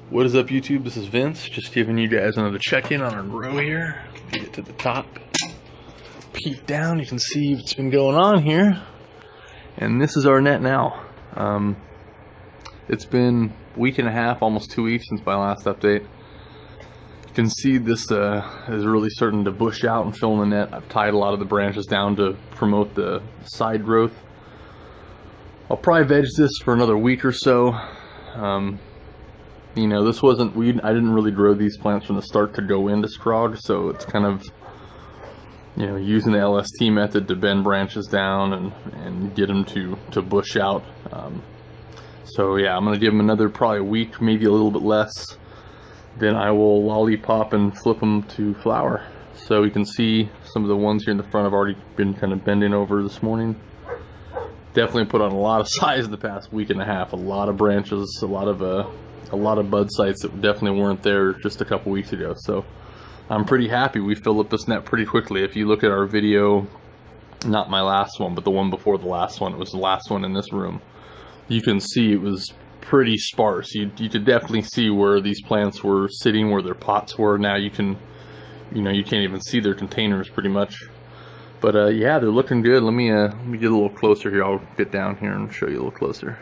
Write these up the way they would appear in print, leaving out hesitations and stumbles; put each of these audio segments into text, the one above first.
What is up, YouTube? This is Vince, just giving you guys another check-in on our grow here. Get to the top, peek down, you can see what's been going on here. And this is our net now. It's been a week and a half, almost 2 weeks since my last update. You can see this is really starting to bush out and fill in the net. I've tied a lot of the branches down to promote the side growth. I'll probably veg this for another week or so. You know, this wasn't, I didn't really grow these plants from the start to go into Scrog, so it's kind of, you know, using the LST method to bend branches down and get them to bush out. So yeah, I'm going to give them another probably a week, maybe a little bit less. Then I will lollipop and flip them to flower. So you can see some of the ones here in the front have already been kind of bending over this morning. Definitely put on a lot of size in the past week and a half. A lot of branches, a lot of bud sites that definitely weren't there just a couple weeks ago. So I'm pretty happy. We filled up this net pretty quickly. If you look at our video, not my last one, but the one before the last one, it was the last one in this room, you can see it was pretty sparse. You could definitely see where these plants were sitting, where their pots were. Now you can, you know, you can't even see their containers pretty much. But yeah, they're looking good. Let me get a little closer here. I'll get down here and show you a little closer.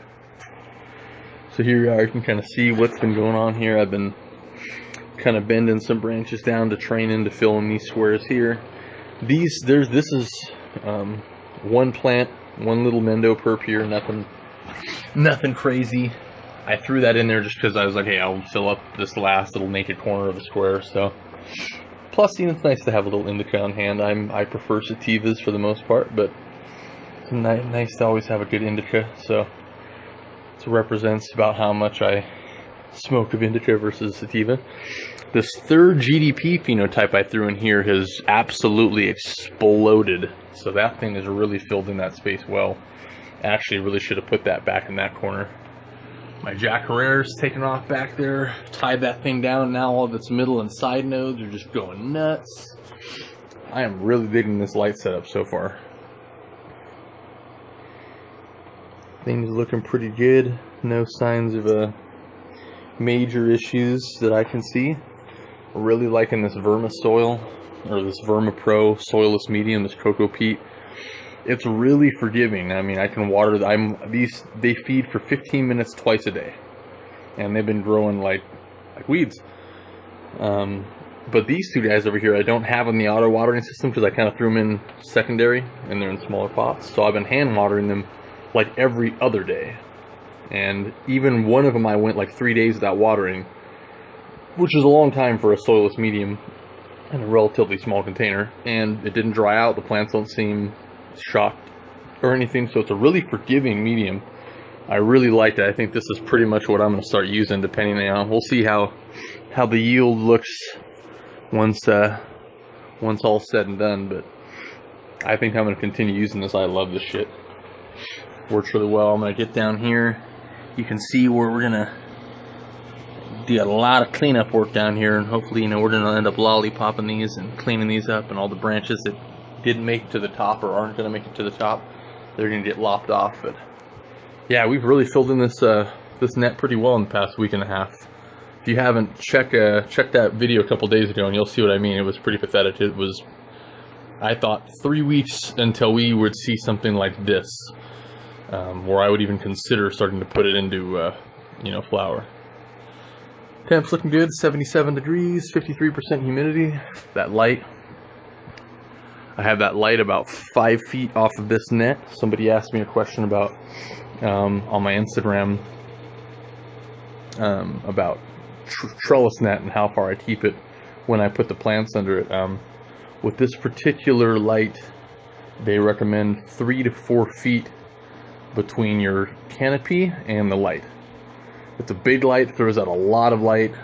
So here you are, you can kind of see what's been going on here. I've been kind of bending some branches down to train in to fill in these squares here. This is one plant, one little Mendo perp here, nothing crazy. I threw that in there just because I was like, hey, I'll fill up this last little naked corner of the square. So, plus, you know, it's nice to have a little indica on hand. I prefer sativas for the most part, but it's nice to always have a good indica. So it represents about how much I smoke of indica versus sativa. This third GDP phenotype I threw in here has absolutely exploded. So that thing is really filled in that space well. Actually, really should have put that back in that corner. My Jack Herrera's taken off back there, tied that thing down. Now all of its middle and side nodes are just going nuts. I am really digging this light setup so far. Things looking pretty good. No signs of major issues that I can see. Really liking this Verma soil, or this Verma Pro soilless medium, this cocoa peat. It's really forgiving. I mean, I can water they feed for 15 minutes twice a day, and they've been growing like weeds. But these two guys over here, I don't have in the auto watering system because I kind of threw them in secondary, and they're in smaller pots. So I've been hand watering them like every other day, and even one of them I went like 3 days without watering, which is a long time for a soilless medium in a relatively small container, and it didn't dry out. The plants don't seem shocked or anything, so it's a really forgiving medium. I really liked it. I think this is pretty much what I'm going to start using, depending on, we'll see how the yield looks once all's said and done, but I think I'm going to continue using this. I love this shit. Works really well. I'm going to get down here. You can see where we're going to do a lot of cleanup work down here, and hopefully, you know, we're going to end up lollipopping these and cleaning these up, and all the branches that didn't make it to the top or aren't going to make it to the top, they're going to get lopped off. But yeah, we've really filled in this this net pretty well in the past week and a half. If you haven't, check that video a couple days ago and you'll see what I mean. It was pretty pathetic. It was, I thought, 3 weeks until we would see something like this, where I would even consider starting to put it into you know, flower. Temp's looking good, 77 degrees, 53% humidity. That light, I have that light about 5 feet off of this net. Somebody asked me a question about on my Instagram about trellis net and how far I keep it when I put the plants under it. With this particular light, they recommend 3 to 4 feet between your canopy and the light. It's a big light, throws out a lot of light.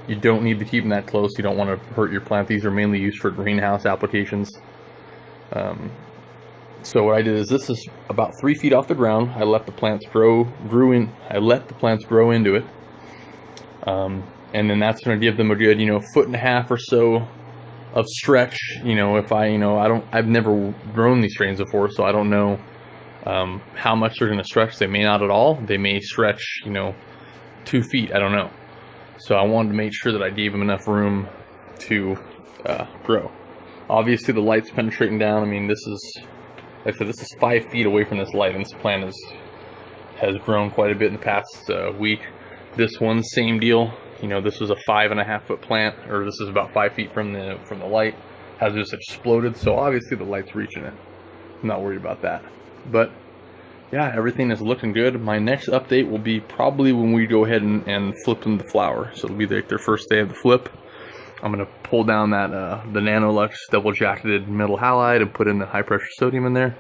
You don't need to keep them that close. You don't want to hurt your plant. These are mainly used for greenhouse applications. So what I did is, this is about 3 feet off the ground. I let the plants grow into it, and then that's going to give them a good, you know, 1.5 feet or so of stretch. You know, if I've never grown these strains before, so I don't know how much they're going to stretch. They may not at all. They may stretch, you know, 2 feet, I don't know. So I wanted to make sure that I gave him enough room to grow. Obviously the light's penetrating down. I mean, this is, like I said, this is 5 feet away from this light, and this plant has grown quite a bit in the past week. This one, same deal. You know, this was a 5.5 foot plant, or this is about 5 feet from the light. Has just exploded, so obviously the light's reaching it. I'm not worried about that. But yeah, everything is looking good. My next update will be probably when we go ahead and flip them to flower. So it'll be like their first day of the flip. I'm gonna pull down that the Nanolux double jacketed metal halide and put in the high pressure sodium in there,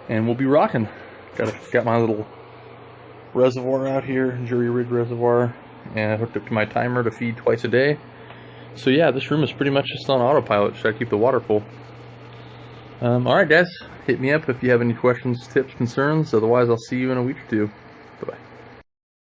and we'll be rocking. Got my little reservoir out here, jury rig reservoir, and I hooked up to my timer to feed twice a day. So yeah, this room is pretty much just on autopilot. Should I keep the water full? Alright guys, hit me up if you have any questions, tips, concerns. Otherwise, I'll see you in a week or two. Bye-bye.